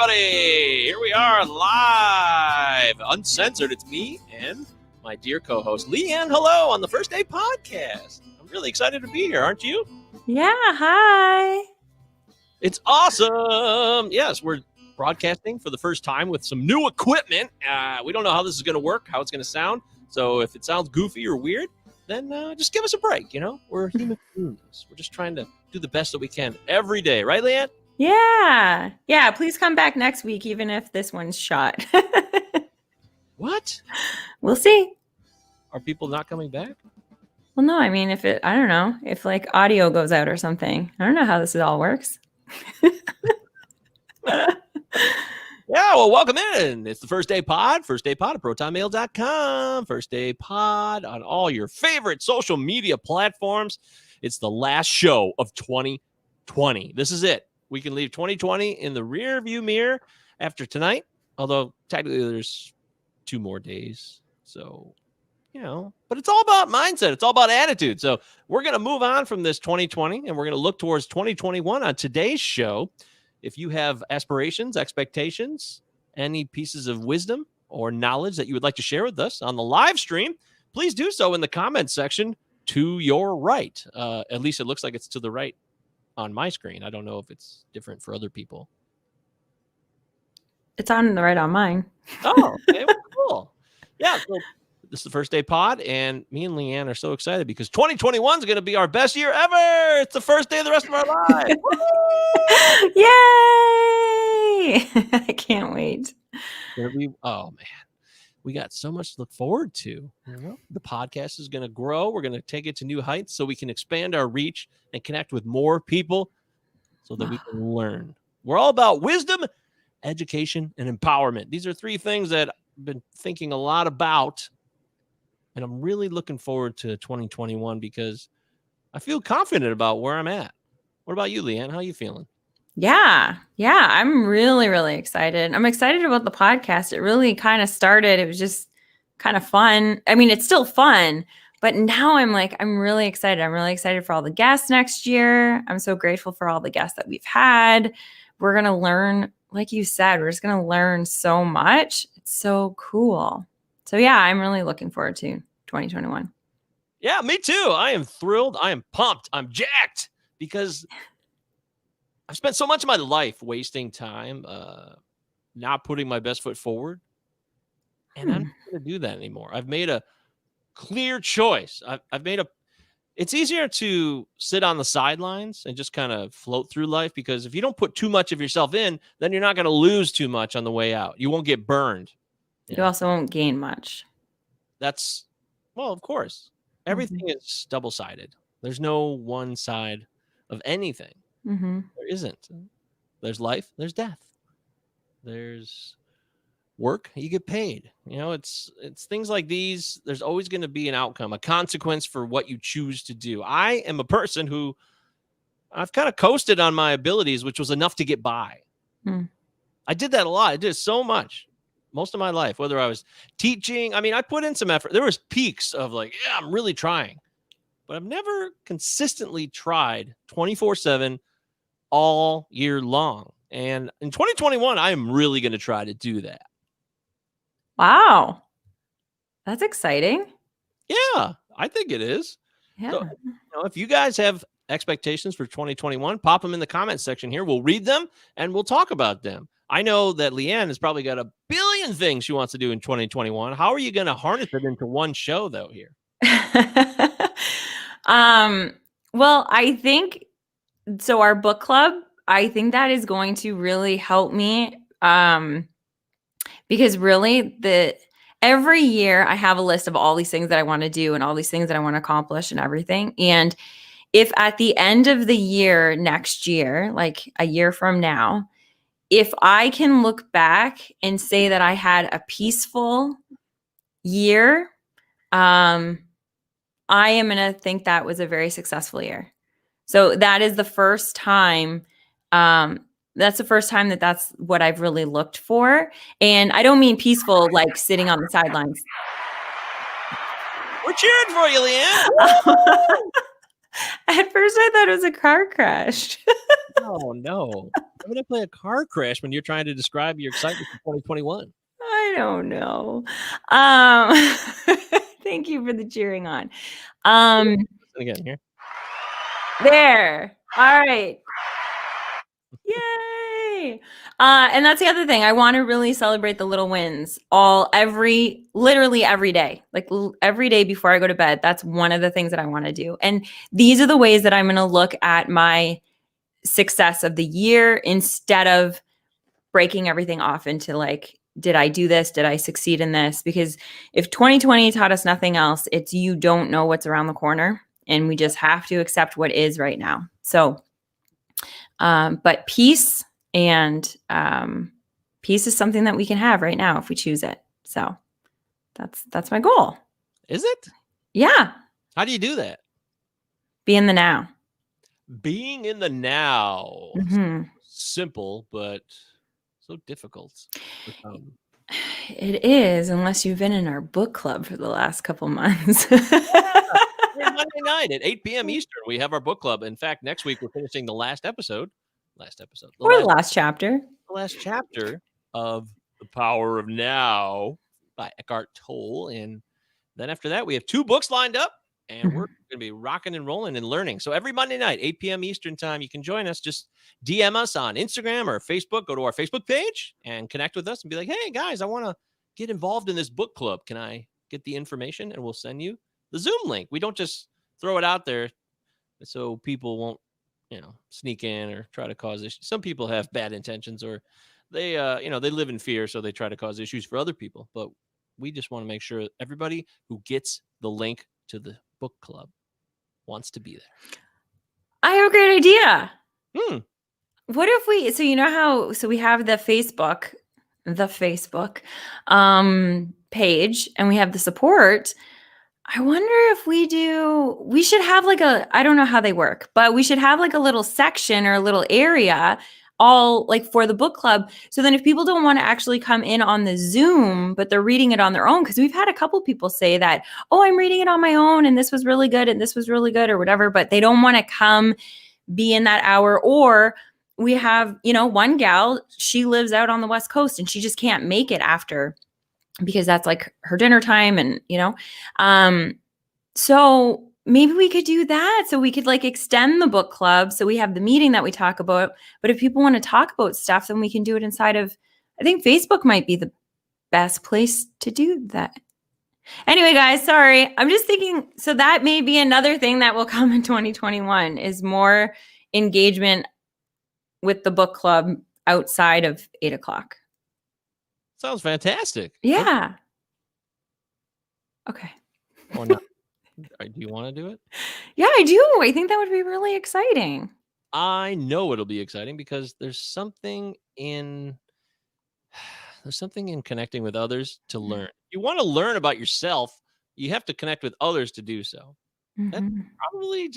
everybody. Here we are live, uncensored. It's me and my dear co-host, Leigh Ann. Hello on the First Day Podcast. I'm really excited to be here, aren't you? Yeah, hi. It's awesome. Yes, we're broadcasting for the first time with some new equipment. We don't know how this is going to work, how it's going to sound. So if it sounds goofy or weird, then just give us a break, We're human beings. We're just trying to do the best that we can every day. Right, Leigh Ann? Yeah. Please come back next week, even if this one's shot. What? We'll see. Are people not coming back? Well, no, I mean, I don't know, if like audio goes out or something. I don't know how this all works. Yeah, well, welcome in. It's the First Day Pod at protonmail.com. First Day Pod on all your favorite social media platforms. It's the last show of 2020. This is it. We can leave 2020 in the rear view mirror after tonight, although technically there's 2 more days. So, but it's all about mindset. It's all about attitude. So we're going to move on from this 2020 and we're going to look towards 2021 on today's show. If you have aspirations, expectations, any pieces of wisdom or knowledge that you would like to share with us on the live stream, please do so in the comments section to your right. At least it looks like it's to the right on my screen. I don't know if it's different for other people. It's on the right on mine. Oh, okay, well, cool. Yeah, so this is the First Day Pod, and me and Leigh Ann are so excited because 2021 is going to be our best year ever. It's the first day of the rest of our lives. Yay! I can't wait. Oh, man. We got so much to look forward to. The podcast is going to grow. We're going to take it to new heights so we can expand our reach and connect with more people so that we can learn. We're all about wisdom, education, and empowerment. These are 3 things that I've been thinking a lot about, and I'm really looking forward to 2021 because I feel confident about where I'm at. What about you, Leigh Ann? How are you feeling? Yeah. I'm really, really excited. I'm excited about the podcast. It really kind of started. It was just kind of fun. I mean, it's still fun, but now I'm really excited. I'm really excited for all the guests next year. I'm so grateful for all the guests that we've had. We're going to learn, like you said, we're just going to learn so much. It's so cool. So yeah, I'm really looking forward to 2021. Yeah, me too. I am thrilled. I am pumped. I'm jacked because I've spent so much of my life wasting time, not putting my best foot forward. And I'm not going to do that anymore. I've made a clear choice. It's easier to sit on the sidelines and just kind of float through life because if you don't put too much of yourself in, then you're not going to lose too much on the way out. You won't get burned. You also won't gain much. Well, of course. Everything is double-sided. There's no one side of anything. There isn't. There's life, there's death. There's work, you get paid. It's things like these. There's always going to be an outcome, a consequence for what you choose to do. I am a person who I've kind of coasted on my abilities, which was enough to get by. I did that a lot. I did so much. Most of my life, whether I was teaching, I put in some effort. There was peaks of I'm really trying, but I've never consistently tried 24/7 all year long. And in 2021, I am really going to try to do that. Wow. That's exciting. Yeah, I think it is. Yeah. So, if you guys have expectations for 2021, pop them in the comments section here. We'll read them and we'll talk about them. I know that Leigh Ann has probably got a billion things she wants to do in 2021. How are you going to harness it into one show, though, here? Well, I think so. Our book club, I think that is going to really help me because really every year I have a list of all these things that I want to do and all these things that I want to accomplish and everything. And if at the end of the year, next year, like a year from now, if I can look back and say that I had a peaceful year, I am going to think that was a very successful year. So that is the first time. That's the first time that's what I've really looked for. And I don't mean peaceful, like sitting on the sidelines. We're cheering for you, Leigh Ann. At first I thought it was a car crash. Oh, no. I'm going to play a car crash when you're trying to describe your excitement for 2021. I don't know. Thank you for the cheering on. Listen again here. There. All right. Yay. And that's the other thing. I want to really celebrate the little wins literally every day. Like every day before I go to bed. That's one of the things that I want to do. And these are the ways that I'm going to look at my success of the year instead of breaking everything off into like, did I do this? Did I succeed in this? Because if 2020 taught us nothing else, it's you don't know what's around the corner, and we just have to accept what is right now. So, but peace and peace is something that we can have right now if we choose it. So that's my goal. Is it? Yeah. How do you do that? Be in the now. Being in the now. Mm-hmm. Simple, but so difficult. It is, unless you've been in our book club for the last couple months. Monday night at 8 p.m. Eastern, we have our book club. In fact, next week we're finishing the last episode. The last chapter. The last chapter of The Power of Now by Eckhart Tolle. And then after that, we have 2 books lined up, and we're going to be rocking and rolling and learning. So every Monday night, 8 p.m. Eastern time, you can join us. Just DM us on Instagram or Facebook. Go to our Facebook page and connect with us and be like, hey, guys, I want to get involved in this book club. Can I get the information? And we'll send you the Zoom link. We don't just throw it out there so people won't, sneak in or try to cause issues. Some people have bad intentions, or they, they live in fear, so they try to cause issues for other people. But we just want to make sure everybody who gets the link to the book club wants to be there. I have a great idea. What if we have the Facebook page, and we have the support. I wonder if we should have I don't know how they work, but we should have like a little section or a little area all like for the book club. So then if people don't want to actually come in on the Zoom, but they're reading it on their own, because we've had a couple people say that, oh, I'm reading it on my own and this was really good and this was really good or whatever, but they don't want to come be in that hour. Or we have, one gal, she lives out on the West Coast and she just can't make it after, because that's like her dinner time. And, so maybe we could do that. So we could like extend the book club. So we have the meeting that we talk about, but if people want to talk about stuff, then we can do it inside of, I think Facebook might be the best place to do that. Anyway, guys, sorry. I'm just thinking, so that may be another thing that will come in 2021 is more engagement with the book club outside of 8:00. Sounds fantastic. Yeah. Okay. Or not. Do you want to do it? Yeah, I do. I think that would be really exciting. I know it'll be exciting because there's something in connecting with others to learn. You want to learn about yourself, you have to connect with others to do so. That's probably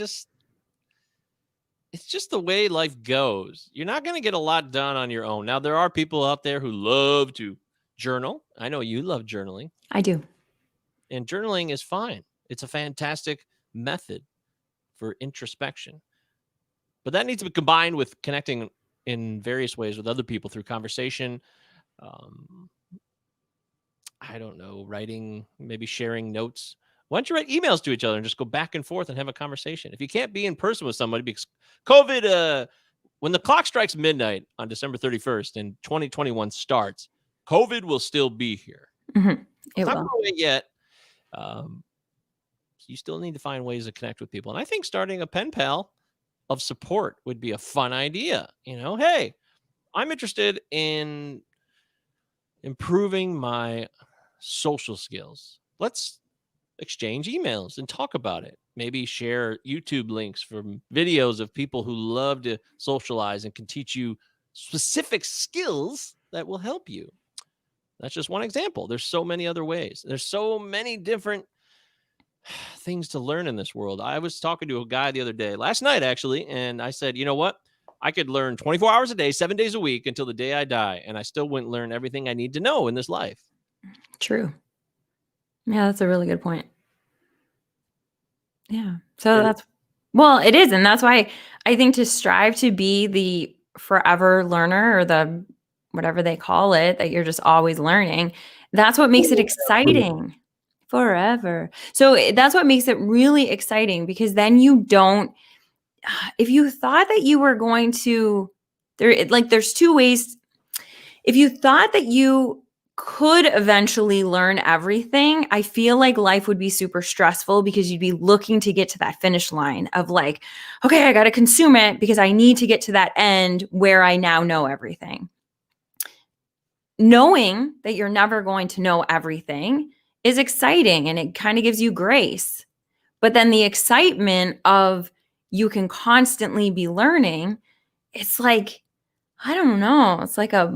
it's just the way life goes. You're not going to get a lot done on your own. Now, there are people out there who love to journal. I know you love journaling. I do. And journaling is fine. It's a fantastic method for introspection. But that needs to be combined with connecting in various ways with other people through conversation. I don't know, writing, maybe sharing notes. Why don't you write emails to each other and just go back and forth and have a conversation? If you can't be in person with somebody because COVID, when the clock strikes midnight on December 31st and 2021 starts, COVID will still be here. It not will. away yet. You still need to find ways to connect with people. And I think starting a pen pal of support would be a fun idea. Hey, I'm interested in improving my social skills. Let's exchange emails and talk about it. Maybe share YouTube links from videos of people who love to socialize and can teach you specific skills that will help you. That's just one example. There's so many other ways. There's so many different things to learn in this world. I was talking to a guy the other day, last night actually, and I said, you know what? I could learn 24 hours a day, 7 days a week until the day I die, and I still wouldn't learn everything I need to know in this life. True. Yeah, that's a really good point. Yeah. So Well, it is. And that's why I think to strive to be the forever learner or the whatever they call it, that you're just always learning, that's what makes it exciting. Forever. So that's what makes it really exciting because then you don't, if you thought that you were going to, there's two ways. If you thought that you could eventually learn everything, I feel like life would be super stressful because you'd be looking to get to that finish line of like, okay, I got to consume it because I need to get to that end where I now know everything. Knowing that you're never going to know everything is exciting and it kind of gives you grace. But then the excitement of you can constantly be learning, it's like, I don't know. It's like I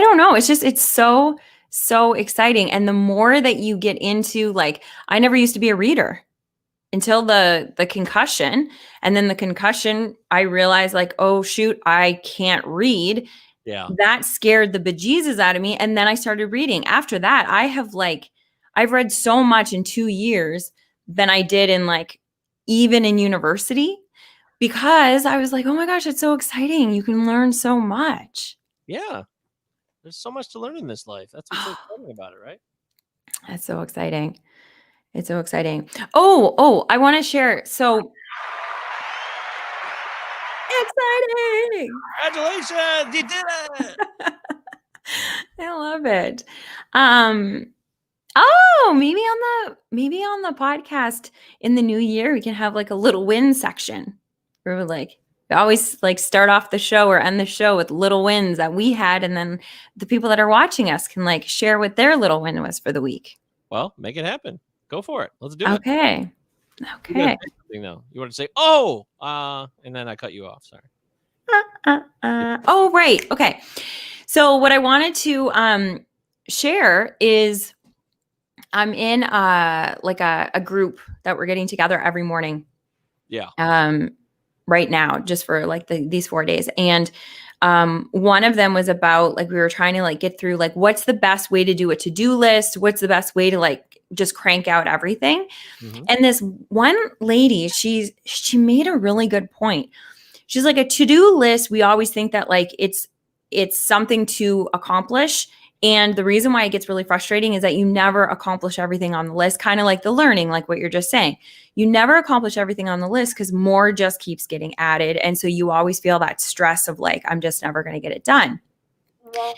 don't know. It's so exciting. And the more that you get into, like, I never used to be a reader until the concussion. And then the concussion, I realized like, oh shoot, I can't read. Yeah. That scared the bejesus out of me. And then I started reading. After that, I've read so much in 2 years than I did in like even in university because I was like, oh my gosh, it's so exciting. You can learn so much. Yeah. There's so much to learn in this life. That's what's so exciting about it, right? That's so exciting. It's so exciting. Oh, I want to share. So exciting. Congratulations, you did it. I love it. Oh, maybe on the podcast in the new year we can have like a little win section. Where we always like start off the show or end the show with little wins that we had, and then the people that are watching us can like share what their little win was for the week. Well, make it happen. Go for it. Let's do it. Okay. Okay. You want to say, oh, and then I cut you off. Sorry. Oh, right. Okay. So what I wanted to share is I'm in like a group that we're getting together every morning. Yeah. Right now, just for like these 4 days. And one of them was about like we were trying to like get through like what's the best way to do a to-do list? What's the best way to like just crank out everything? Mm-hmm. And this one lady, she made a really good point. She's like, a to-do list, we always think that like it's something to accomplish. And the reason why it gets really frustrating is that you never accomplish everything on the list, kind of like the learning, like what you're just saying. You never accomplish everything on the list because more just keeps getting added. And so you always feel that stress of like, I'm just never going to get it done. Oh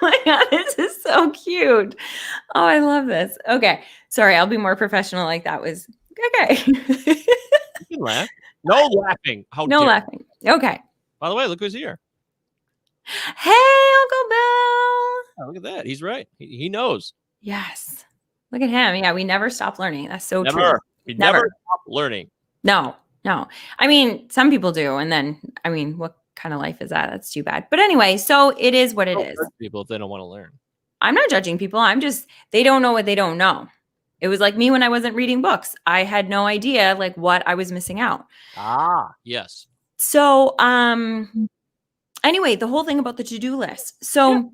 my God, this is so cute. Oh, I love this. Okay. Sorry, I'll be more professional. Like that was okay. You can laugh. No laughing. No laughing. Okay. By the way, look who's here. Hey, Uncle Bill. Oh, look at that. He's right. He knows. Yes. Look at him. Yeah, we never stop learning. That's so true. We never stop learning. No. I mean, some people do. And then, I mean, what kind of life is that? That's too bad. But anyway, so it is what it is. People if they don't want to learn. I'm not judging people. They don't know what they don't know. It was like me when I wasn't reading books. I had no idea like what I was missing out. Ah, yes. So, anyway, the whole thing about the to-do list. So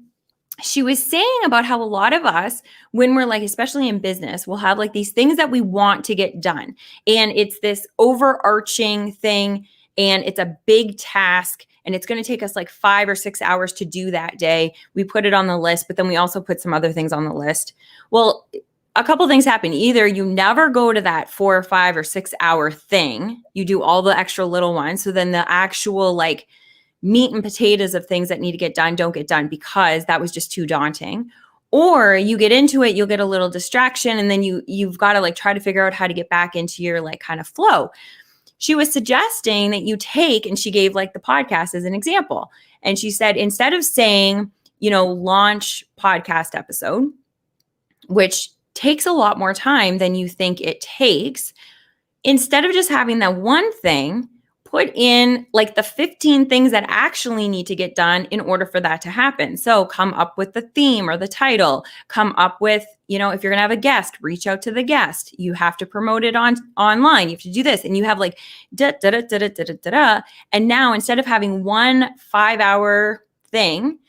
she was saying about how a lot of us, when we're like, especially in business, we'll have like these things that we want to get done. And it's this overarching thing and it's a big task and it's going to take us like 5 or 6 hours to do that day. We put it on the list, but then we also put some other things on the list. Well, a couple things happen. Either you never go to that 4 or 5 or 6 hour thing. You do all the extra little ones. So then the actual like meat and potatoes of things that need to get done don't get done because that was just too daunting. Or you get into it, you'll get a little distraction and then you've got to like try to figure out how to get back into your like kind of flow. She was suggesting that you take, and she gave like the podcast as an example. And she said, instead of saying, launch podcast episode, which takes a lot more time than you think it takes, instead of just having that one thing, put in like the 15 things that actually need to get done in order for that to happen. So come up with the theme or the title, come up with, if you're going to have a guest, reach out to the guest. You have to promote it online. You have to do this. And you have like da, da, da, da, da, da, da, da. And now instead of having one 5-hour thing,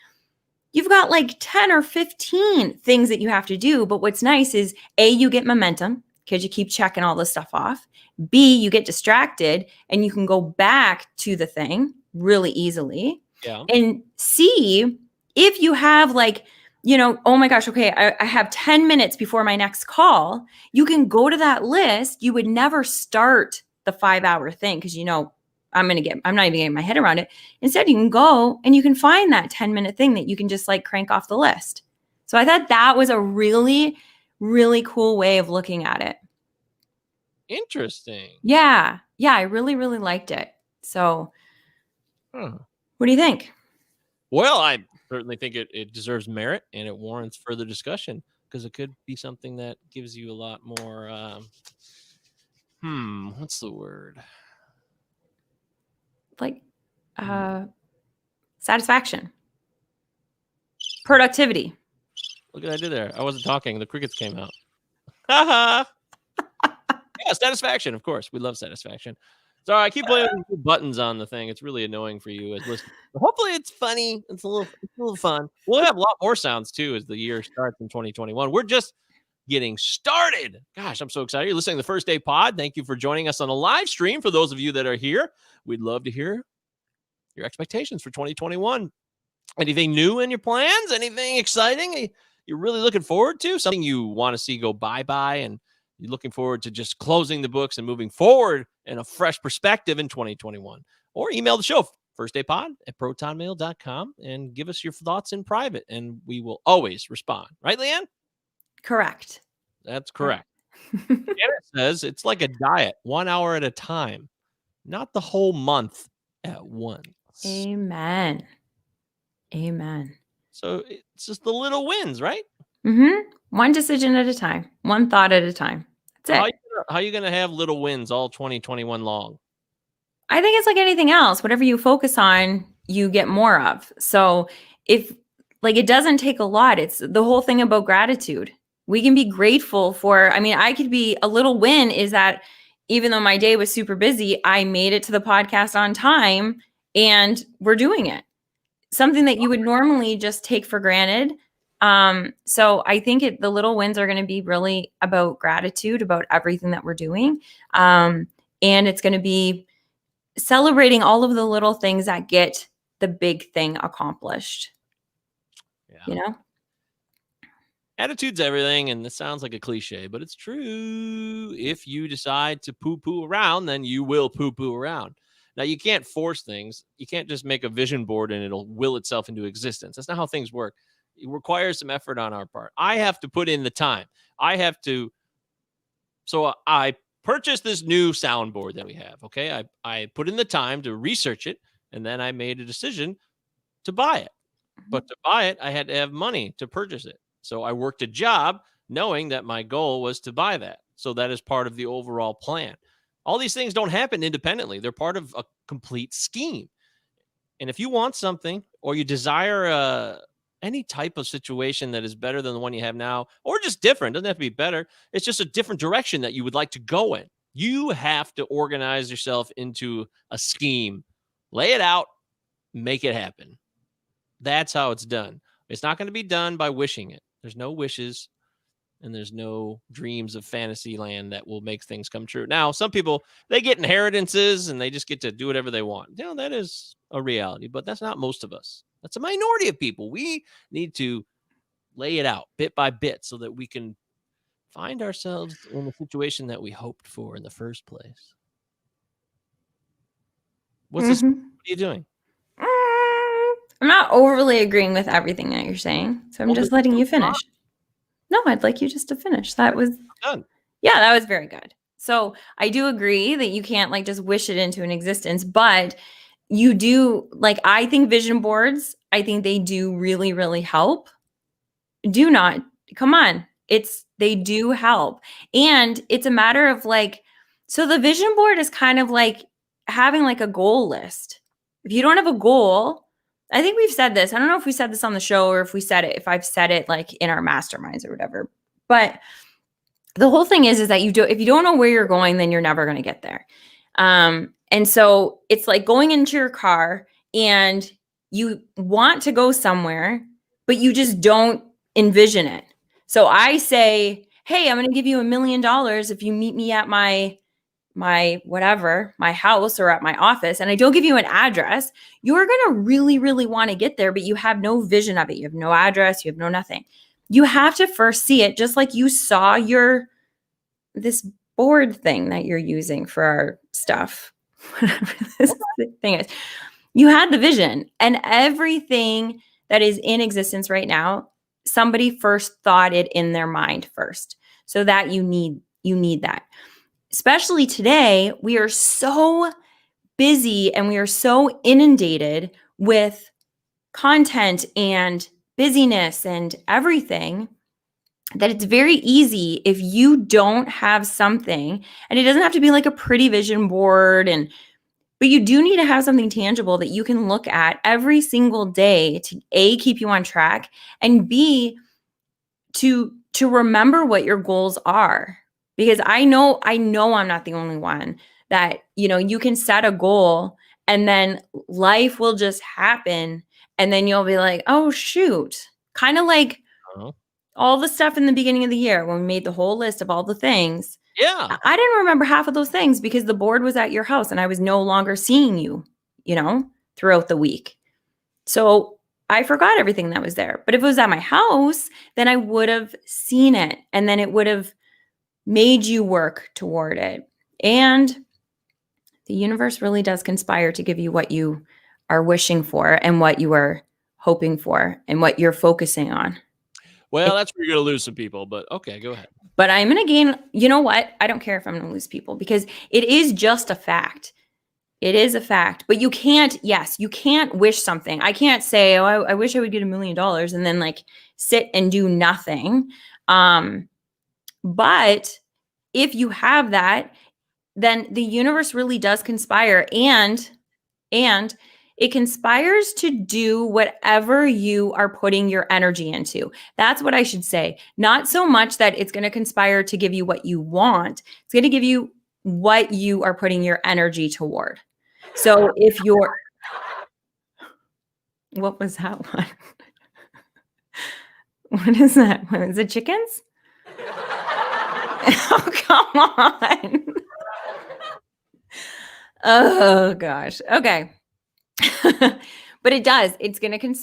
you've got like 10 or 15 things that you have to do. But what's nice is A, you get momentum because you keep checking all this stuff off. B, you get distracted and you can go back to the thing really easily. Yeah. And C, if you have like, oh my gosh, okay, I have 10 minutes before my next call, you can go to that list. You would never start the 5-hour thing because I'm not even getting my head around it. Instead, you can go and you can find that 10-minute thing that you can just like crank off the list. So I thought that was a really, really cool way of looking at it. Interesting. Yeah. Yeah. I really, really liked it. So what do you think? Well, I certainly think it deserves merit and it warrants further discussion because it could be something that gives you a lot more, what's the word? Like satisfaction, productivity. Look what I did there. I wasn't talking. The crickets came out. Haha. Yeah, satisfaction. Of course, we love satisfaction. Sorry, I keep playing with buttons on the thing. It's really annoying for you as listeners. But hopefully, it's funny. It's a little fun. We'll have a lot more sounds too as the year starts in 2021. We're just getting started. Gosh, I'm so excited. You're listening to the First Day Pod. Thank you for joining us on a live stream. For those of you that are here, we'd love to hear your expectations for 2021. Anything new in your plans? Anything exciting you're really looking forward to? Something you want to see go bye-bye and you're looking forward to just closing the books and moving forward in a fresh perspective in 2021? Or email the show, firstdaypod@protonmail.com, and give us your thoughts in private, and we will always respond. Right, Leigh Ann? Correct. That's correct. Janet says it's like a diet, 1 hour at a time, not the whole month at once. Amen. So it's just the little wins, right? One decision at a time, one thought at a time. That's it. How are you going to have little wins all 2021 long? I think it's like anything else. Whatever you focus on, you get more of. So if it doesn't take a lot, it's the whole thing about gratitude. We can be grateful for, I could be a little win is that even though my day was super busy, I made it to the podcast on time and we're doing it. Something that you would normally just take for granted. So I think the little wins are going to be really about gratitude, about everything that we're doing. And it's going to be celebrating all of the little things that get the big thing accomplished. Yeah. Attitude's everything, and this sounds like a cliche, but it's true. If you decide to poo-poo around, then you will poo-poo around. Now, you can't force things. You can't just make a vision board and it'll will itself into existence. That's not how things work. It requires some effort on our part. I have to put in the time. So I purchased this new soundboard that we have, okay? I put in the time to research it, and then I made a decision to buy it. But to buy it, I had to have money to purchase it. So I worked a job knowing that my goal was to buy that. So that is part of the overall plan. All these things don't happen independently. They're part of a complete scheme. And if you want something or you desire any type of situation that is better than the one you have now, or just different, doesn't have to be better. It's just a different direction that you would like to go in. You have to organize yourself into a scheme, lay it out, make it happen. That's how it's done. It's not going to be done by wishing it. There's no wishes and there's no dreams of fantasy land that will make things come true. Now, some people, they get inheritances and they just get to do whatever they want. That is a reality, but that's not most of us. That's a minority of people. We need to lay it out bit by bit so that we can find ourselves in the situation that we hoped for in the first place. What's this? What are you doing? I'm not overly agreeing with everything that you're saying, so I'm just letting you finish. No, I'd like you just to finish. That was done. Yeah, that was very good. So I do agree that you can't just wish it into an existence, but you do I think vision boards, I think they do really, really help. Do not, come on. They do help. And it's a matter of so the vision board is kind of like having a goal list. If you don't have a goal, I think we've said this. I don't know if we said this on the show or if I've said it in our masterminds or whatever. But the whole thing is that if you don't know where you're going, then you're never going to get there. And so it's like going into your car and you want to go somewhere, but you just don't envision it. So I say, hey, I'm going to give you $1 million if you meet me at my whatever, my house or at my office, and I don't give you an address. You're going to really, really want to get there, but you have no vision of it. You have no address. You have no nothing. You have to first see it, just like you saw this board thing that you're using for our stuff. Whatever this thing is. You had the vision, and everything that is in existence right now, somebody first thought it in their mind first. So that you need that. Especially today, we are so busy and we are so inundated with content and busyness and everything that it's very easy if you don't have something, and it doesn't have to be like a pretty vision board, but you do need to have something tangible that you can look at every single day to A, keep you on track, and B, to remember what your goals are. Because I know I'm not the only one that, you can set a goal and then life will just happen. And then you'll be like, oh, shoot. Kind of like all the stuff in the beginning of the year when we made the whole list of all the things. Yeah. I didn't remember half of those things because the board was at your house and I was no longer seeing you, throughout the week. So I forgot everything that was there. But if it was at my house, then I would have seen it, and then it would have made you work toward it. And the universe really does conspire to give you what you are wishing for and what you are hoping for and what you're focusing on. Well, that's where you're going to lose some people, but okay, go ahead. But I'm going to gain, you know what? I don't care if I'm going to lose people because it is just a fact. It is a fact. But you can't wish something. I can't say, oh, I wish I would get $1 million and then like sit and do nothing. But if you have that, then the universe really does conspire, and it conspires to do whatever you are putting your energy into. That's what I should say. Not so much that it's going to conspire to give you what you want. It's going to give you what you are putting your energy toward. So if you're, what was that one? What is that? Is it chickens? Oh, come on. Oh, gosh. Okay. But it does. It's going to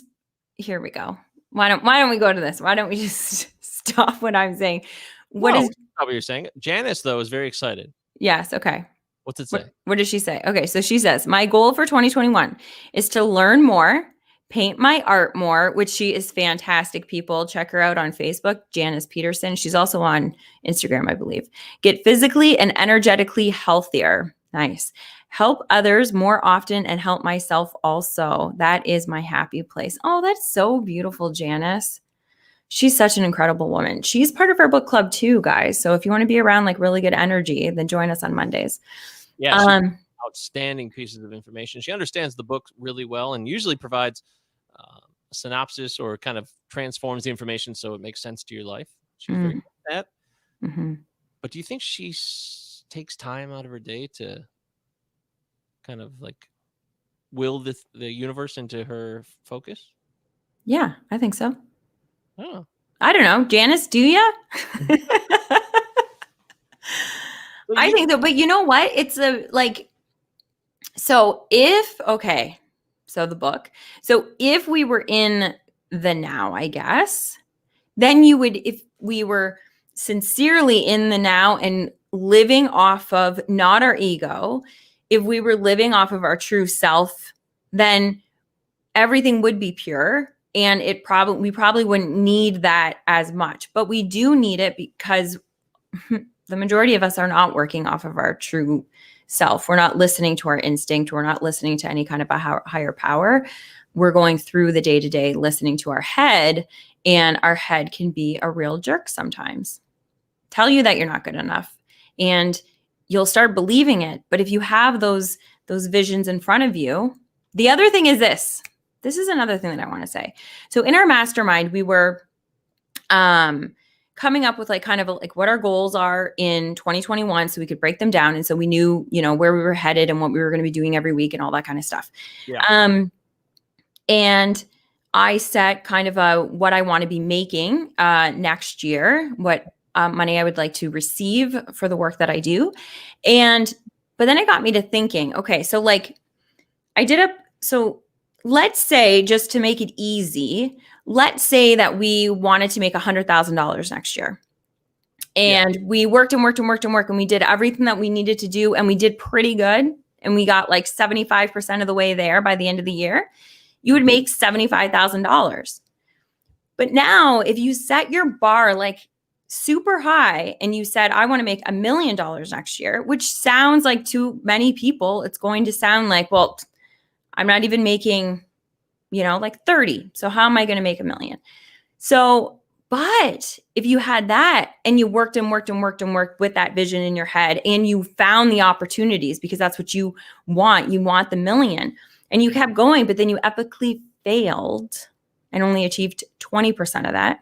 here we go. Why don't we go to this? Why don't we just stop what I'm saying? What you're saying? Janice, though, is very excited. Yes. Okay. What's it say? What does she say? Okay. So she says, my goal for 2021 is to learn more, paint my art more, which she is fantastic, people. Check her out on Facebook, Janice Peterson. She's also on Instagram, I believe. Get physically and energetically healthier. Nice. Help others more often and help myself also. That is my happy place. Oh, that's so beautiful, Janice. She's such an incredible woman. She's part of our book club too, guys. So if you want to be around like really good energy, then join us on Mondays. Yeah, outstanding pieces of information. She understands the book really well and usually provides a synopsis or kind of transforms the information so it makes sense to your life. She's very good at that. Mm-hmm. But do you think she takes time out of her day to kind of like will the universe into her focus? Yeah, I think so. Oh. I don't know. Janice, do ya? I think that, but you know what? It's the if we were in the now, I guess, then if we were sincerely in the now and living off of not our ego, if we were living off of our true self, then everything would be pure, and we probably wouldn't need that as much. But we do need it because the majority of us are not working off of our true self. We're not listening to our instinct. We're not listening to any kind of a higher power. We're going through the day-to-day listening to our head, and our head can be a real jerk sometimes. Tell you that you're not good enough, and you'll start believing it. But if you have those visions in front of you, the other thing is this. This is another thing that I want to say. So in our mastermind, we were coming up with what our goals are in 2021 so we could break them down. And so we knew, where we were headed and what we were going to be doing every week and all that kind of stuff. Yeah. And I set kind of what I want to be making next year, what money I would like to receive for the work that I do. But then it got me to thinking, okay, so like so let's say, just to make it easy, let's say that we wanted to make $100,000 next year. And we worked and worked and worked and worked, and we did everything that we needed to do, and we did pretty good. And we got like 75% of the way there by the end of the year. You would make $75,000. But now, if you set your bar like super high and you said, I want to make $1 million next year, which sounds like, to many people, it's going to sound like, well, I'm not even making, like 30. So how am I going to make $1 million? So, but if you had that and you worked and worked and worked and worked with that vision in your head, and you found the opportunities, because that's what you want the $1 million, and you kept going, but then you epically failed and only achieved 20% of that,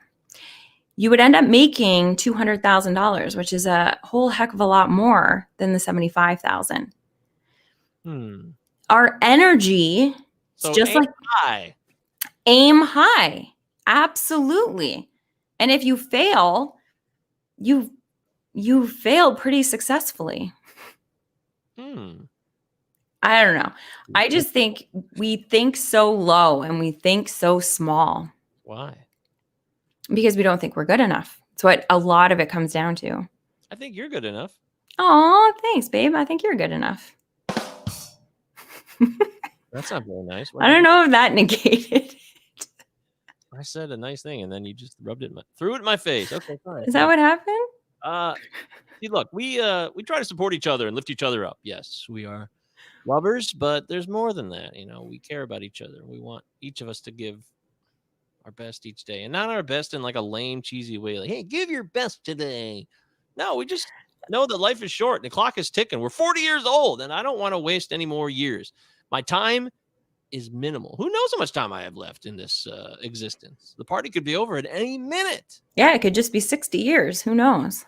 you would end up making $200,000, which is a whole heck of a lot more than the $75,000. Our energy, so just like high. Aim high. Absolutely. And if you fail, you failed pretty successfully. I don't know. I just think we think so low and we think so small. Why? Because we don't think we're good enough. That's what a lot of it comes down to. I think you're good enough. Oh, thanks, babe. I think you're good enough. That's not very nice. I don't know if that negated it. I said a nice thing, and then you just threw it in my face. Okay, fine. Is that what happened? See, look, we try to support each other and lift each other up. Yes, we are lovers, but there's more than that. We care about each other. We want each of us to give our best each day, and not our best in like a lame, cheesy way. Like, hey, give your best today. No, we just know that life is short and the clock is ticking. We're 40 years old, and I don't want to waste any more years. My time is minimal. Who knows how much time I have left in this existence? The party could be over at any minute. Yeah, it could just be 60 years. Who knows?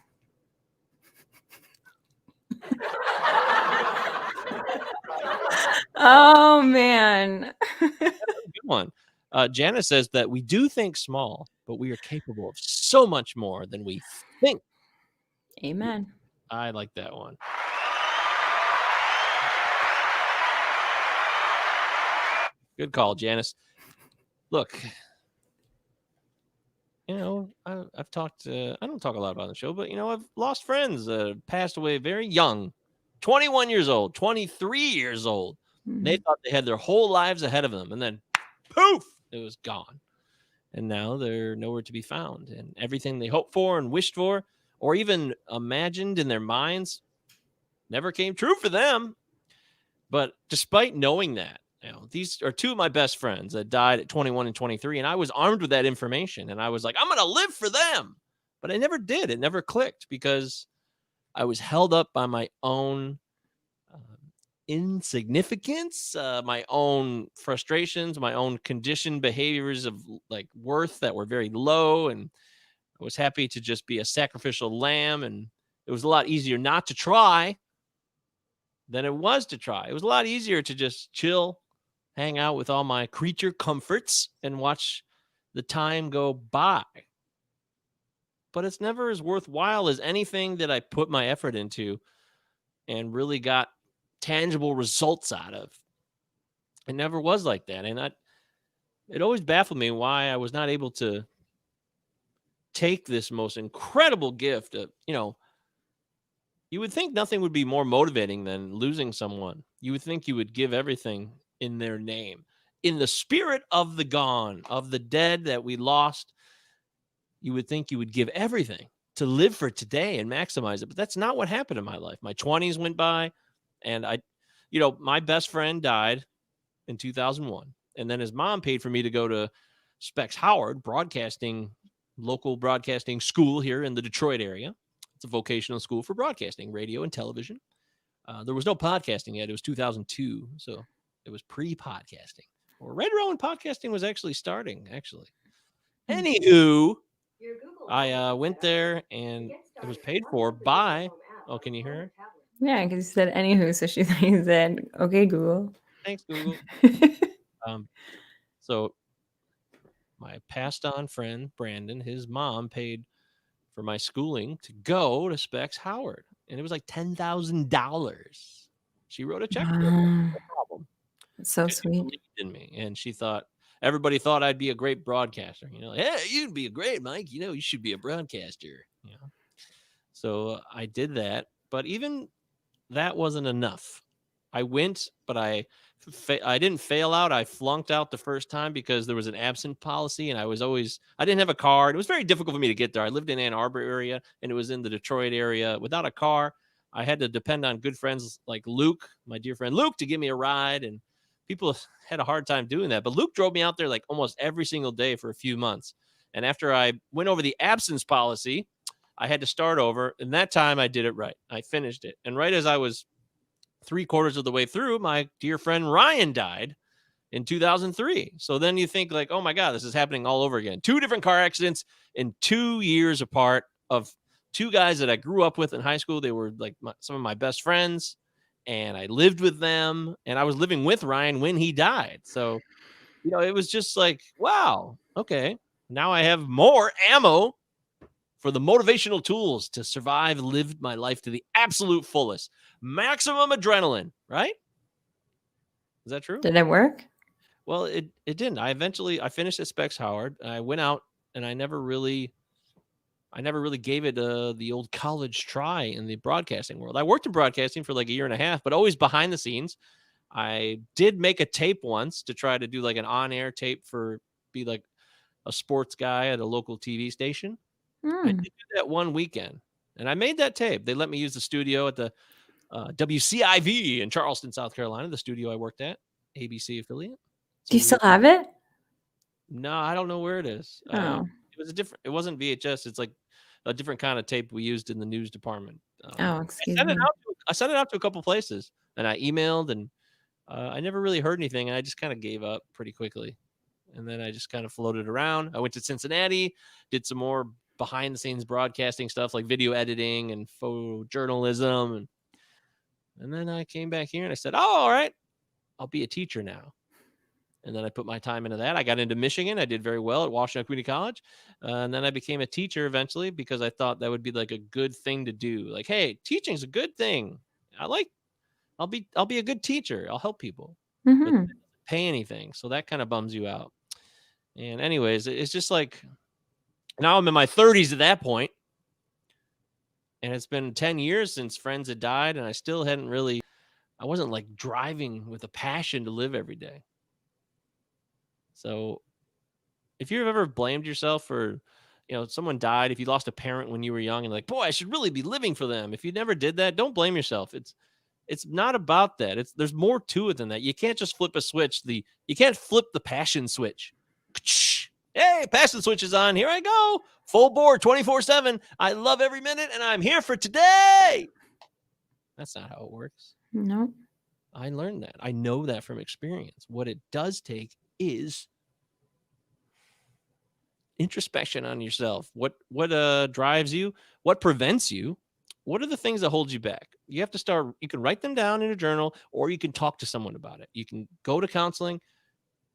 Oh, man. Good one. Janice says that we do think small, but we are capable of so much more than we think. Amen. I like that one. Good call, Janice. Look, I've talked, I don't talk a lot about the show, but, I've lost friends, passed away very young, 21 years old, 23 years old. Mm-hmm. They thought they had their whole lives ahead of them, and then poof, it was gone. And now they're nowhere to be found. And everything they hoped for and wished for, or even imagined in their minds, never came true for them. But despite knowing that, these are two of my best friends that died at 21 and 23, and I was armed with that information, and I was like, I'm going to live for them. But I never did. It never clicked because I was held up by my own insignificance, my own frustrations, my own conditioned behaviors of like worth that were very low. And I was happy to just be a sacrificial lamb. And it was a lot easier not to try than it was to try. It was a lot easier to just chill, hang out with all my creature comforts and watch the time go by. But it's never as worthwhile as anything that I put my effort into and really got tangible results out of. It never was like that. And it always baffled me why I was not able to take this most incredible gift of, you would think nothing would be more motivating than losing someone. You would think you would give everything in their name. In the spirit of the gone, of the dead that we lost, you would think you would give everything to live for today and maximize it. But that's not what happened in my life. My 20s went by, and my best friend died in 2001. And then his mom paid for me to go to Specs Howard local broadcasting school here in the Detroit area. It's a vocational school for broadcasting, radio and television. There was no podcasting yet. It was 2002. So it was pre-podcasting, or right around when podcasting was actually starting, actually. Anywho, I went there, and it was paid for by, can you hear her? Yeah, because you said anywho, so she said, okay, Google. Thanks, Google. So my passed on friend Brandon, his mom paid for my schooling to go to Specs Howard, and it was like $10,000. She wrote a check for it. Wow. No problem. That's so 'Cause she sweet. believed in me, and she thought everybody thought I'd be a great broadcaster. Yeah, you'd be a great Mike. You should be a broadcaster. So I did that, but even that wasn't enough. I went, but I didn't fail out. I flunked out the first time because there was an absent policy, and I didn't have a car. It was very difficult for me to get there. I lived in Ann Arbor area, and it was in the Detroit area. Without a car, I had to depend on good friends like Luke, my dear friend Luke, to give me a ride, and people had a hard time doing that. But Luke drove me out there like almost every single day for a few months. And after I went over the absence policy, I had to start over. And that time I did it right. I finished it. And right as I was 3/4 of the way through, my dear friend Ryan died in 2003. So then you think like, oh my God, this is happening all over again. 2 different car accidents in 2 years apart of 2 guys that I grew up with in high school. They were like some of my best friends, and I lived with them, and I was living with Ryan when he died. So, it was just like, wow, okay. Now I have more ammo for the motivational tools to survive, live my life to the absolute fullest. Maximum adrenaline, right? Is that true? Did it work? Well, it didn't. I finished at Specs Howard. I went out, and I never really gave it the old college try in the broadcasting world. I worked in broadcasting for like a year and a half, but always behind the scenes. I did make a tape once to try to do like an on-air tape be like a sports guy at a local TV station. I did do that one weekend, and I made that tape. They let me use the studio at the WCIV in Charleston, South Carolina, the studio I worked at, ABC affiliate. Do you still have it? No, I don't know where it is. Oh. It wasn't VHS. It's like a different kind of tape we used in the news department. Oh, excuse me. I sent it out to a couple places, and I emailed, and I never really heard anything, and I just kind of gave up pretty quickly. And then I just kind of floated around. I went to Cincinnati, did some more behind the scenes broadcasting stuff like video editing and photo journalism. And then I came back here and I said, oh, all right, I'll be a teacher now. And then I put my time into that. I got into Michigan. I did very well at Washington Community College. And then I became a teacher eventually because I thought that would be like a good thing to do. Like, hey, teaching's a good thing. I'll be a good teacher. I'll help people. But it doesn't pay anything. So that kind of bums you out. And anyways, it's just like now I'm in my 30s at that point. And it's been 10 years since friends had died. And I still I wasn't like driving with a passion to live every day. So if you've ever blamed yourself for, someone died, if you lost a parent when you were young and like, boy, I should really be living for them. If you never did that, don't blame yourself. It's not about that. There's more to it than that. You can't just flip a switch. You can't flip the passion switch. Hey, passion switch is on. Here I go. Full board 24/7. I love every minute and I'm here for today. That's not how it works. No. I learned that. I know that from experience. What it does take is introspection on yourself. What drives you? What prevents you? What are the things that hold you back? You have to start. You can write them down in a journal, or you can talk to someone about it. You can go to counseling,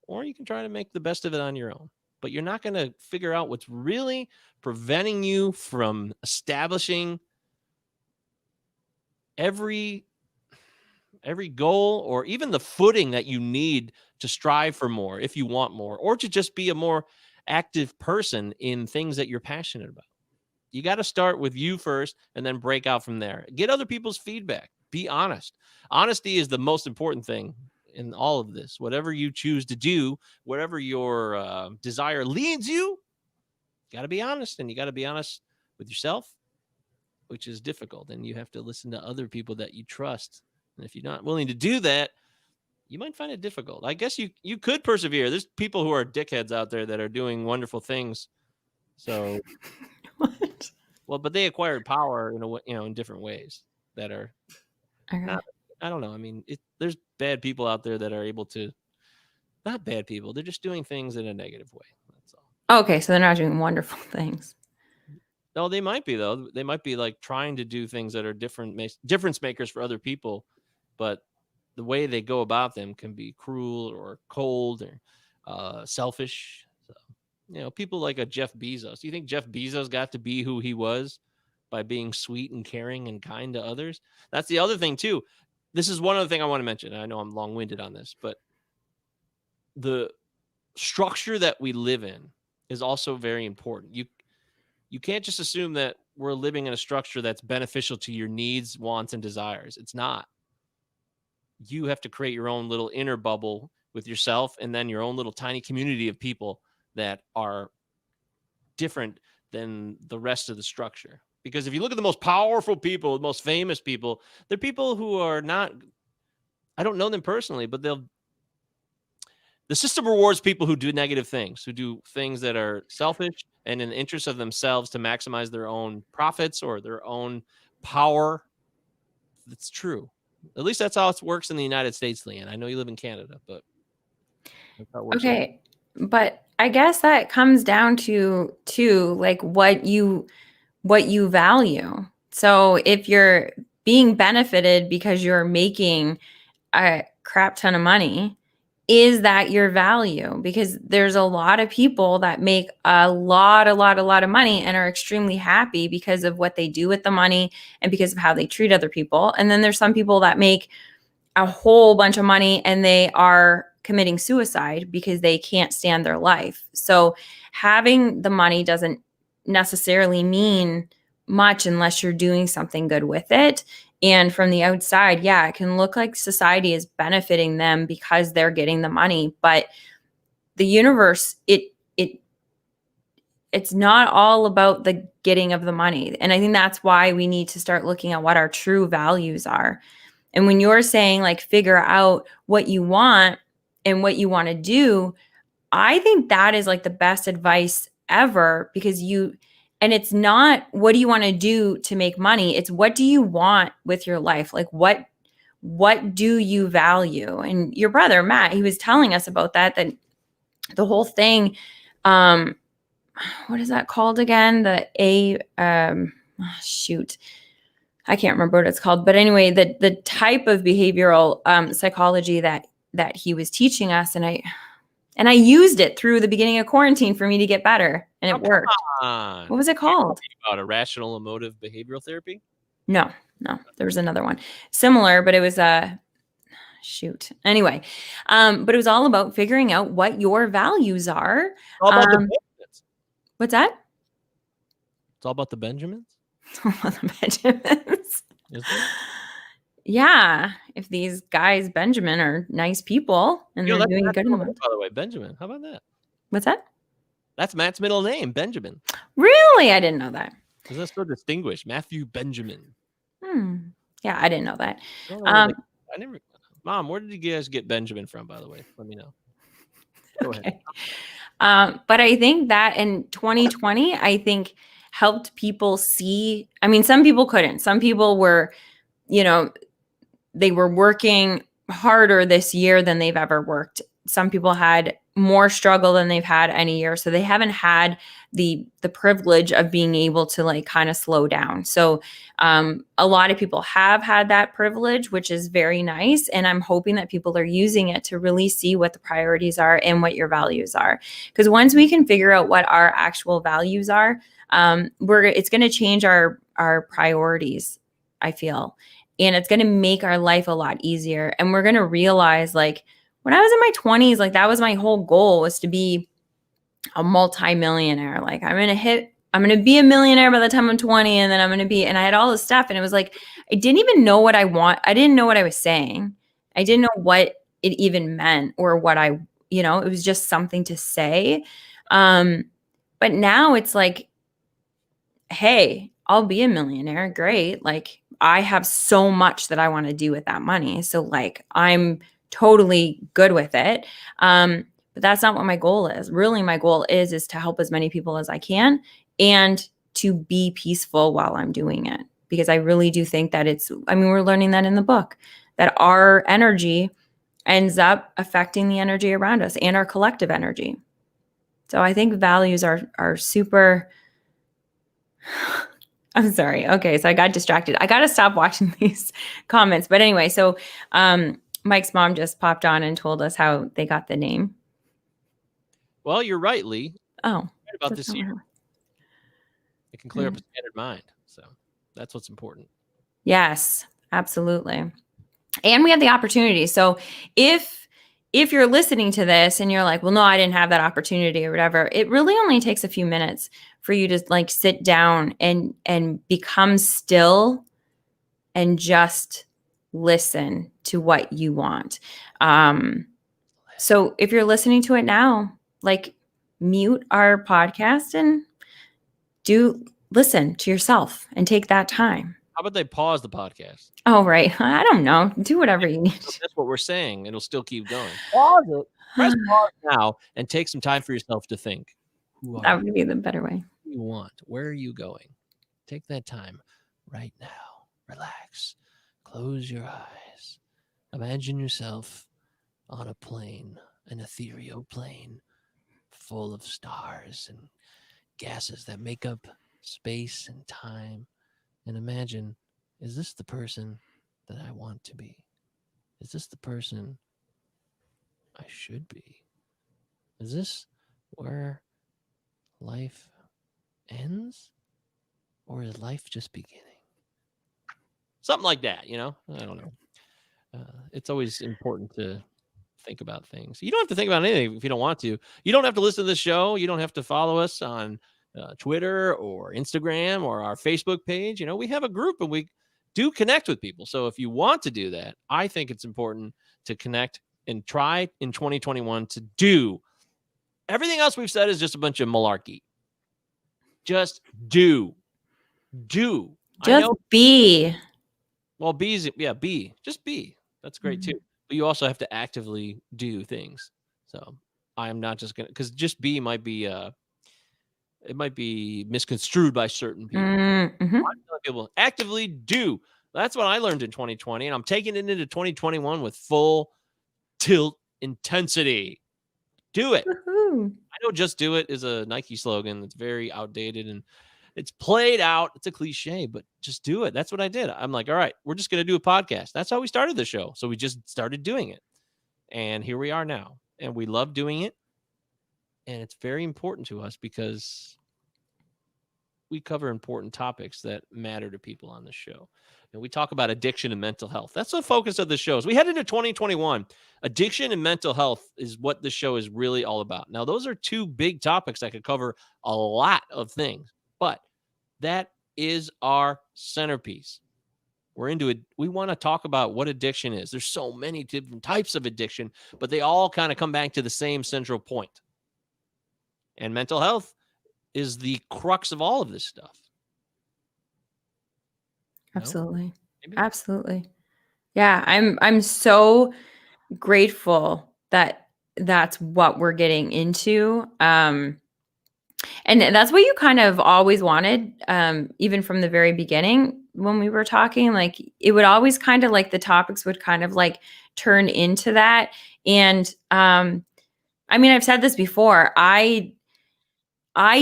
or you can try to make the best of it on your own. But you're not going to figure out what's really preventing you from establishing every goal or even the footing that you need to strive for more if you want more, or to just be a more active person in things that you're passionate about. You got to start with you first and then break out from there. Get other people's feedback. Be honest. Honesty is the most important thing in all of this. Whatever you choose to do, whatever your desire leads you got to be honest, and you got to be honest with yourself, which is difficult. And you have to listen to other people that you trust. And if you're not willing to do that, you might find it difficult. I guess you could persevere. There's people who are dickheads out there that are doing wonderful things. So, What? Well, but they acquired power in different ways that are Okay. not. I don't know. I mean, there's bad people out there that are able to. Not bad people. They're just doing things in a negative way. That's all. Okay, so they're not doing wonderful things. No, they might be though. They might be like trying to do things that are difference makers for other people, but the way they go about them can be cruel or cold or selfish. So people like a Jeff Bezos. Do you think Jeff Bezos got to be who he was by being sweet and caring and kind to others? That's the other thing too. This is one other thing I want to mention. I know I'm long-winded on this, but the structure that we live in is also very important. You can't just assume that we're living in a structure that's beneficial to your needs, wants, and desires. It's not. You have to create your own little inner bubble with yourself and then your own little tiny community of people that are different than the rest of the structure. Because if you look at the most powerful people, the most famous people, they're people who are not, I don't know them personally, but the system rewards people who do negative things, who do things that are selfish and in the interest of themselves to maximize their own profits or their own power. That's true. At least that's how it works in the United States, Leigh Ann. I know you live in Canada, but that's how it works. Okay. But I guess that comes down to like what you value. So if you're being benefited because you're making a crap ton of money, is that your value? Because there's a lot of people that make a lot of money and are extremely happy because of what they do with the money and because of how they treat other people. And then there's some people that make a whole bunch of money and they are committing suicide because they can't stand their life. So having the money doesn't necessarily mean much unless you're doing something good with it. And from the outside, yeah, it can look like society is benefiting them because they're getting the money, but the universe, it's not all about the getting of the money. And I think that's why we need to start looking at what our true values are. And when you're saying like figure out what you want and what you want to do, I think that is like the best advice ever, because and it's not what do you want to do to make money? It's what do you want with your life? Like what do you value? And your brother, Matt, he was telling us about that the whole thing, what is that called again? Shoot. I can't remember what it's called, but anyway, the type of behavioral psychology that he was teaching us, and I used it through the beginning of quarantine for me to get better, and it worked. What was it called? About irrational emotive behavioral therapy? No, there was another one similar, but it was shoot. Anyway, but it was all about figuring out what your values are. All about the Benjamins. What's that? It's all about the Benjamins. The Benjamins. Yeah, if these guys Benjamin are nice people and they're doing good in the world. By the way, Benjamin, how about that? What's that? That's Matt's middle name, Benjamin. Really? I didn't know that. Isn't that so distinguished? Matthew Benjamin. Yeah, I didn't know that. I never. Mom, where did you guys get Benjamin from, by the way? Let me know. Go ahead. But I think that in 2020, I think helped people see. I mean, some people couldn't. Some people were, they were working harder this year than they've ever worked. Some people had more struggle than they've had any year. So they haven't had the privilege of being able to like kind of slow down. So a lot of people have had that privilege, which is very nice. And I'm hoping that people are using it to really see what the priorities are and what your values are. Because once we can figure out what our actual values are, it's going to change our priorities, I feel. And it's going to make our life a lot easier. And we're going to realize, like, when I was in my 20s, like, that was my whole goal, was to be a multi-millionaire. Like, I'm going to be a millionaire by the time I'm 20. And then and I had all this stuff. And it was like, I didn't even know what I want. I didn't know what I was saying. I didn't know what it even meant or what it was just something to say. But now it's like, hey, I'll be a millionaire. Great. Like, I have so much that I want to do with that money. So like, I'm totally good with it. But that's not what my goal is. Really, my goal is to help as many people as I can and to be peaceful while I'm doing it. Because I really do think that we're learning that in the book, that our energy ends up affecting the energy around us and our collective energy. So I think values are super... I'm sorry. Okay, so I got distracted. I got to stop watching these comments. But anyway, so Mike's mom just popped on and told us how they got the name. Well, you're right, Lee. Oh, Right about that's this not year. what It can clear up a scattered mind. So that's what's important. Yes, absolutely. And we have the opportunity. So if you're listening to this and you're like, well, no, I didn't have that opportunity or whatever, it really only takes a few minutes for you to like sit down and become still and just listen to what you want. So if you're listening to it now, like mute our podcast and do listen to yourself and take that time. How about they pause the podcast? Oh, right. I don't know. Do whatever you need. That's what we're saying. It'll still keep going. Pause it. Press pause now and take some time for yourself to think. Who are That you? would be the better way. What do you want? Where are you going? Take that time right now. Relax. Close your eyes. Imagine yourself on a plane, an ethereal plane full of stars and gases that make up space and time. And imagine, is this the person that I want to be? Is this the person I should be? Is this where life ends? Or is life just beginning? Something like that, I don't know. It's always important to think about things. You don't have to think about anything if you don't want to. You don't have to listen to this show. You don't have to follow us on Twitter or Instagram or our Facebook page. We have a group and we do connect with people. So if you want to do that, I think it's important to connect and try in 2021 to do. Everything else we've said is just a bunch of malarkey. Just do. Just be. Well, be. Just be. That's great too. But you also have to actively do things. So I am not just gonna, because just be might be it might be misconstrued by certain people. I'm telling people actively do. That's what I learned in 2020, and I'm taking it into 2021 with full tilt intensity. Do it. Woohoo. I know just do it is a Nike slogan that's very outdated and it's played out. It's a cliche, but just do it. That's what I did. I'm like, all right, we're just going to do a podcast. That's how we started the show. So we just started doing it. And here we are now. And we love doing it. And it's very important to us because we cover important topics that matter to people on the show. And we talk about addiction and mental health. That's the focus of the show. As we head into 2021, addiction and mental health is what the show is really all about. Now, those are two big topics that could cover a lot of things, but that is our centerpiece. We're into it. We want to talk about what addiction is. There's so many different types of addiction, but they all kind of come back to the same central point. And mental health is the crux of all of this stuff. Absolutely. Absolutely. Yeah, I'm so grateful that that's what we're getting into. And that's what you kind of always wanted, even from the very beginning when we were talking. Like it would always kind of like the topics would kind of like turn into that. And I mean, I've said this before. I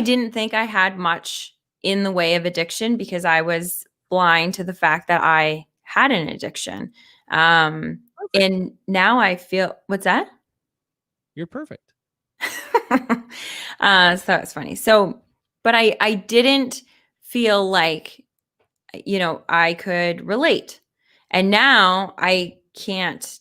didn't think I had much in the way of addiction because I was blind to the fact that I had an addiction. And now I feel, what's that? You're perfect. So it's funny. So, but I didn't feel like, I could relate. And now I can't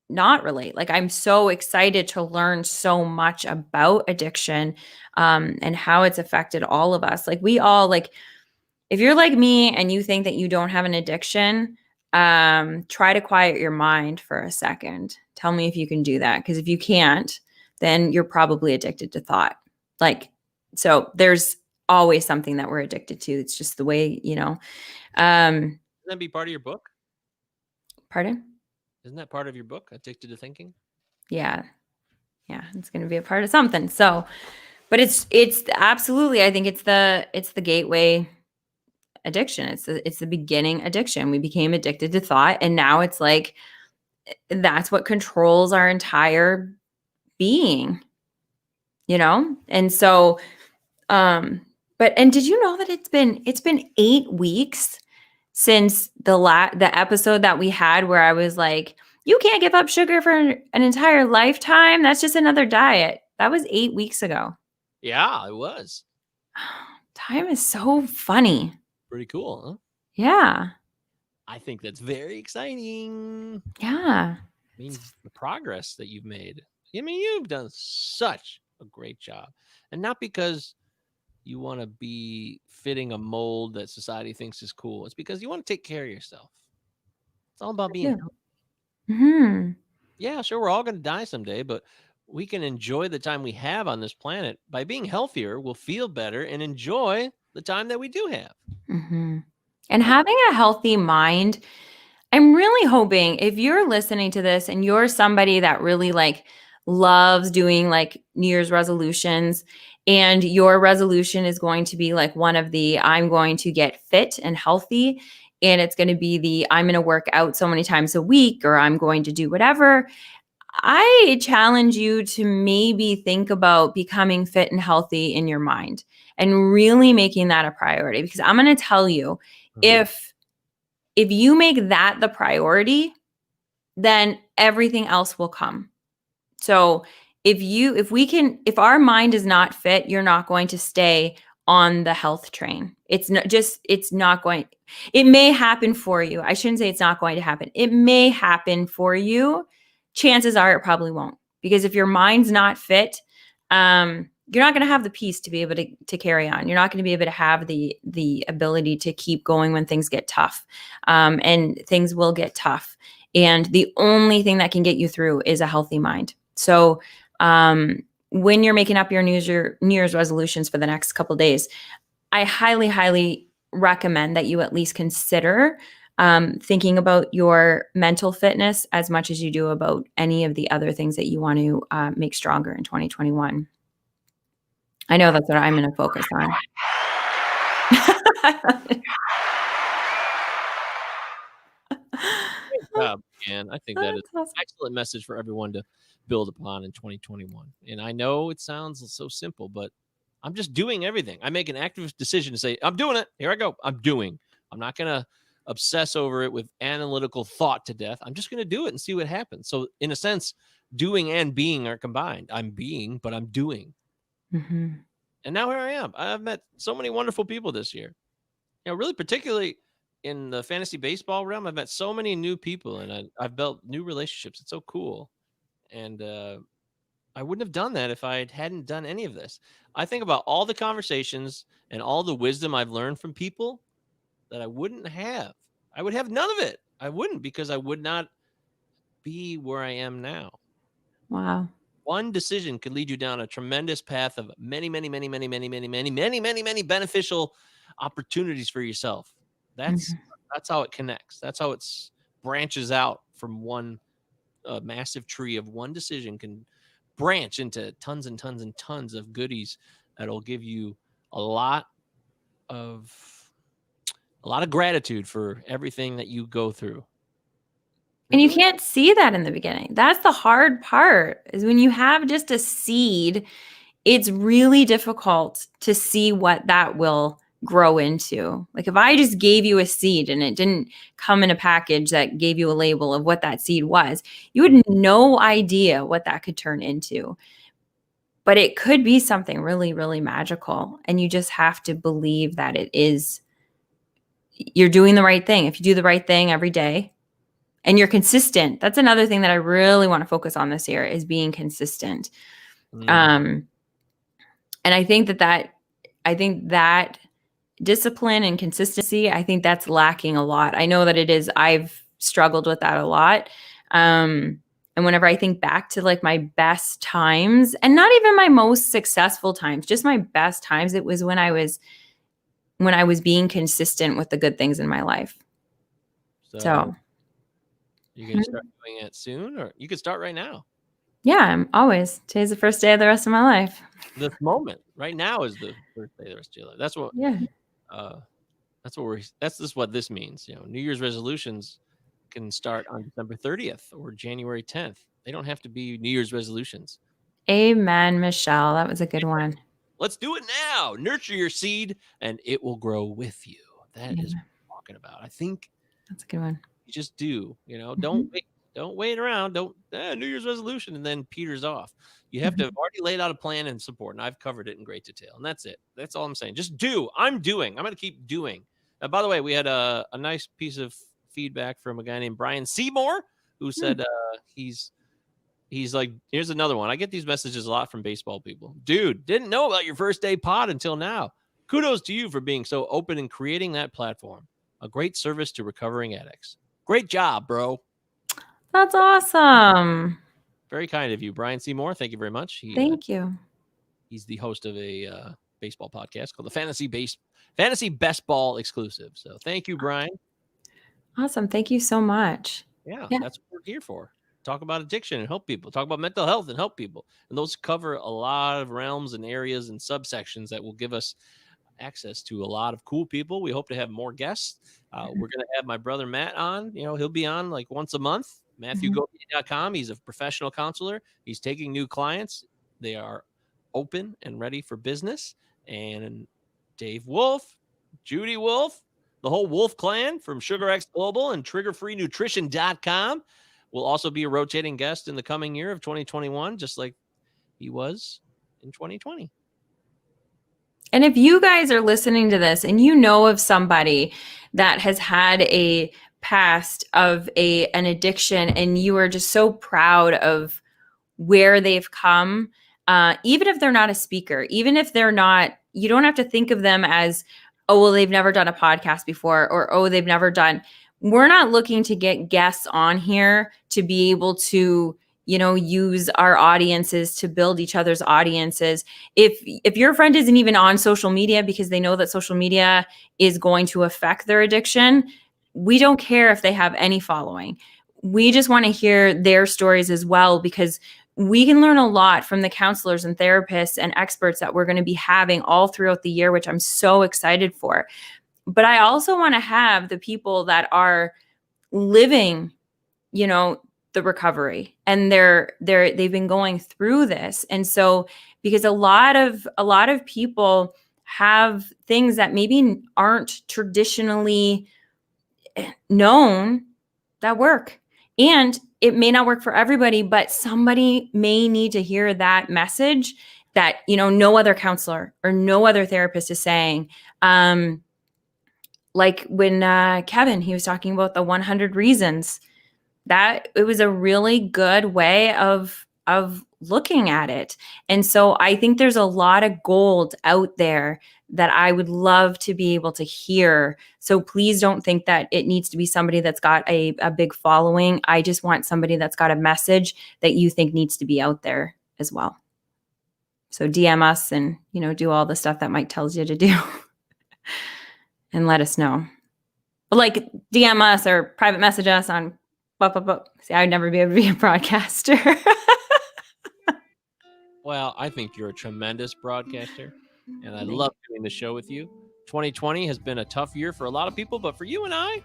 not relate. Like I'm so excited to learn so much about addiction, and how it's affected all of us. Like we all like, if you're like me and you think that you don't have an addiction, try to quiet your mind for a second. Tell me if you can do that. Because if you can't, then you're probably addicted to thought. Like, so there's always something that we're addicted to. It's just the way, Doesn't that be part of your book? Pardon? Isn't that part of your book, Addicted to Thinking? Yeah. Yeah. It's going to be a part of something. So, but it's absolutely, I think it's the gateway addiction. It's the beginning addiction. We became addicted to thought. And now it's like, that's what controls our entire being, And so, and did you know that it's been 8 weeks since the episode that we had where I was like, you can't give up sugar for an entire lifetime. That's just another diet. That was 8 weeks ago. Yeah, it was. Time is so funny. Pretty cool, huh? Yeah. I think that's very exciting. Yeah. Means the progress that you've made. I mean, you've done such a great job. And not because you want to be fitting a mold that society thinks is cool. It's because you want to take care of yourself. It's all about being Yeah. healthy. Hmm. Yeah, sure, we're all going to die someday, but we can enjoy the time we have on this planet. By being healthier, we'll feel better and enjoy the time that we do have. Hmm. And That's having a healthy mind, I'm really hoping if you're listening to this and you're somebody that really like loves doing like New Year's resolutions, and your resolution is going to be like one of the I'm going to get fit and healthy, and it's going to be the I'm going to work out so many times a week, or I'm going to do whatever. I challenge you to maybe think about becoming fit and healthy in your mind and really making that a priority, because I'm going to tell you, Mhm. if you make that the priority, then everything else will come. So if our mind is not fit, you're not going to stay on the health train. It's not going, it may happen for you. I shouldn't say it's not going to happen. It may happen for you. Chances are it probably won't. Because if your mind's not fit, you're not going to have the peace to be able to carry on. You're not going to be able to have the ability to keep going when things get tough. And things will get tough. And the only thing that can get you through is a healthy mind. So when you're making up your New Year's resolutions for the next couple of days, I highly, highly recommend that you at least consider thinking about your mental fitness as much as you do about any of the other things that you want to make stronger in 2021. I know that's what I'm going to focus on. Great job, and I think that is That's an awesome. excellent message for everyone to build upon in 2021. And I know it sounds so simple, but I'm just doing everything. I make an active decision to say, I'm doing it. Here I go. I'm doing. I'm not going to obsess over it with analytical thought to death. I'm just going to do it and see what happens. So, in a sense, doing and being are combined. I'm being, but I'm doing. Mhm. And now here I am. I've met so many wonderful people this year. Really particularly in the fantasy baseball realm, I've met so many new people and I've built new relationships. It's so cool. And I wouldn't have done that if I hadn't done any of this. I think about all the conversations and all the wisdom I've learned from people that I wouldn't have. I would have none of it. I wouldn't, because I would not be where I am now. Wow. One decision could lead you down a tremendous path of many, many, many, many, many, many, many, many, many, many beneficial opportunities for yourself. That's Mhm. that's how it connects. That's how it's branches out from one massive tree of one decision can branch into tons and tons and tons of goodies that'll give you a lot of a lot of gratitude for everything that you go through. It And you really. can't see that in the beginning. That's the hard part, is when you have just a seed, it's really difficult to see what that will grow into. Like if I just gave you a seed and it didn't come in a package that gave you a label of what that seed was, you had no idea what that could turn into. But it could be something really, really magical. And you just have to believe that you're doing the right thing. If you do the right thing every day and you're consistent, that's another thing that I really want to focus on this year, is being consistent. Mhm. Um, and I think that discipline and consistency, I think that's lacking a lot. I know that it is. I've struggled with that a lot. And whenever I think back to like my best times, and not even my most successful times, just my best times, it was when I was being consistent with the good things in my life. So So you're gonna start doing it soon, or you could start right now. yeah, I'm always, today's the first day of the rest of my life. This moment right now is the first day of the rest of your life. Yeah. Uh, that's what we're. That's just what this means. New Year's resolutions can start on December 30th or January 10th. They don't have to be New Year's resolutions. Amen, Michelle. That was a good one. Let's do it now. Nurture your seed, and it will grow with you. That is what Amen. I'm talking about. I think That's a good one. you just do. Don't Mhm. wait. Don't wait around. Don't New Year's resolution and then peters off. You have to have already laid out a plan and support, and I've covered it in great detail. And that's it. That's all I'm saying. Just do. I'm doing. I'm going to keep doing. By the way, we had a nice piece of feedback from a guy named Brian Seymour who said he's like, here's another one. I get these messages a lot from baseball people. Dude, didn't know about your first day pod until now. Kudos to you for being so open and creating that platform. A great service to recovering addicts. Great job, bro. That's awesome. Very kind of you, Brian Seymour. Thank you very much. Thank you. He's the host of a baseball podcast called the Fantasy Best Ball Exclusive. So thank you, Brian. Awesome. Thank you so much. Yeah, that's what we're here for. Talk about addiction and help people. Talk about mental health and help people. And those cover a lot of realms and areas and subsections that will give us access to a lot of cool people. We hope to have more guests. We're going to have my brother Matt on. He'll be on like once a month. MatthewGopi.com. He's a professional counselor. He's taking new clients. They are open and ready for business. And Dave Wolf, Judy Wolf, the whole Wolf clan from SugarX Global and TriggerFreeNutrition.com will also be a rotating guest in the coming year of 2021, just like he was in 2020. And if you guys are listening to this and you know of somebody that has had a past of an addiction and you are just so proud of where they've come, even if they're not a speaker, even if they're not, you don't have to think of them as, oh, well, they've never done a podcast before, or, oh, they've never done. We're not looking to get guests on here to be able to, use our audiences to build each other's audiences. If your friend isn't even on social media because they know that social media is going to affect their addiction, we don't care if they have any following. We just want to hear their stories as well, because we can learn a lot from the counselors and therapists and experts that we're going to be having all throughout the year, which I'm so excited for. But I also want to have the people that are living, the recovery, and they've been going through this. And so, because a lot of people have things that maybe aren't traditionally known that work, and it may not work for everybody, but somebody may need to hear that message that, no other counselor or no other therapist is saying. Like when Kevin, he was talking about the 100 reasons, that it was a really good way of looking at it. And so I think there's a lot of gold out there that I would love to be able to hear. So please don't think that it needs to be somebody that's got a big following. I just want somebody that's got a message that you think needs to be out there as well. So DM us and, do all the stuff that Mike tells you to do and let us know. But like DM us or private message us on See, I would never be able to be a broadcaster. Well, I think you're a tremendous broadcaster, and I love doing the show with you. 2020 has been a tough year for a lot of people, but for you and I,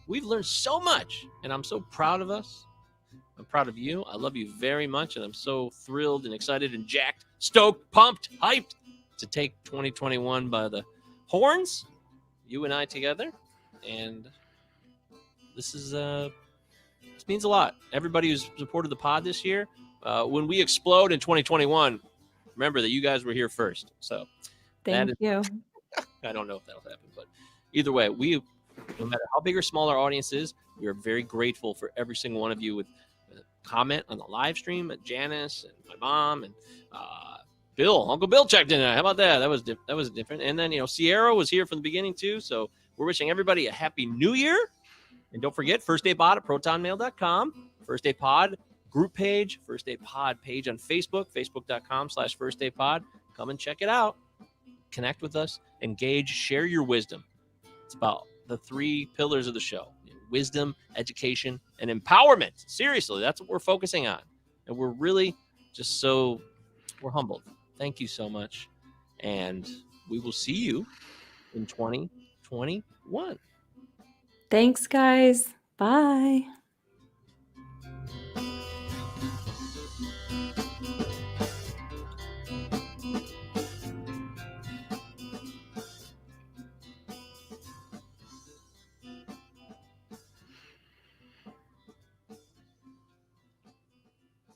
we've learned so much, and I'm so proud of us. I'm proud of you. I love you very much, and I'm so thrilled and excited and jacked, stoked, pumped, hyped to take 2021 by the horns, you and I together, and this means a lot. Everybody who's supported the pod this year, when we explode in 2021, remember that you guys were here first. So thank you. I don't know if that'll happen, but either way, no matter how big or small our audience is, we are very grateful for every single one of you with a comment on the live stream. Janice and my mom and Uncle Bill checked in. How about that? That was different. And then Sierra was here from the beginning too. So we're wishing everybody a happy New Year. And don't forget, First Day Pod at protonmail.com, First Day Pod group page, First Day Pod page on Facebook, facebook.com/First Day Pod. Come and check it out. Connect with us, engage, share your wisdom. It's about the 3 pillars of the show: wisdom, education, and empowerment. Seriously, that's what we're focusing on. And we're really just we're humbled. Thank you so much. And we will see you in 2021. Thanks, guys. Bye.